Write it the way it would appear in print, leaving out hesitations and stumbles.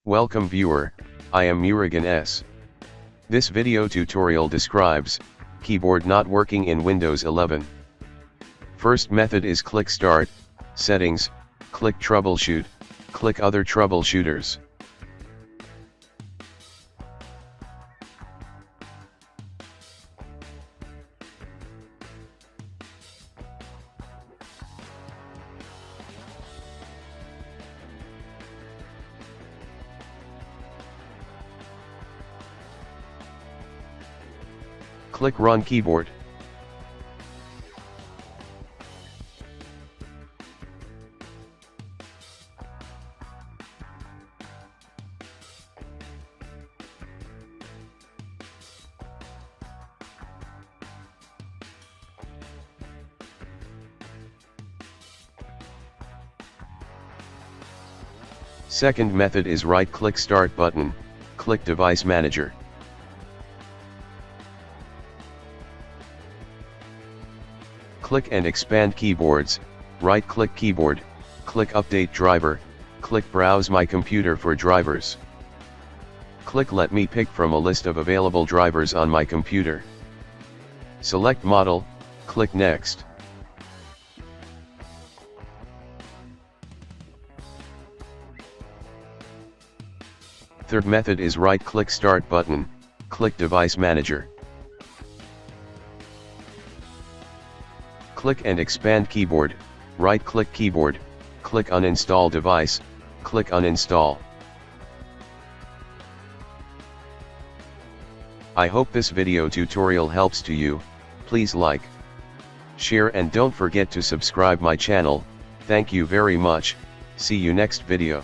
Welcome viewer, I am Murugan S. This video tutorial describes keyboard not working in Windows 11. First method is click Start, Settings, click Troubleshoot, click Other Troubleshooters. Click Run Keyboard. Second method is right-click Start button, click Device Manager. Click and expand keyboards, right-click keyboard, click Update Driver, click Browse My Computer for drivers. Click Let me pick from a list of available drivers on my computer. Select Model, click Next. Third method is right-click Start button, click Device Manager. Click and expand keyboard, right-click keyboard, click Uninstall device, click Uninstall. I hope this video tutorial helps to you. Please like, share and don't forget to subscribe my channel. Thank you very much. See you next video.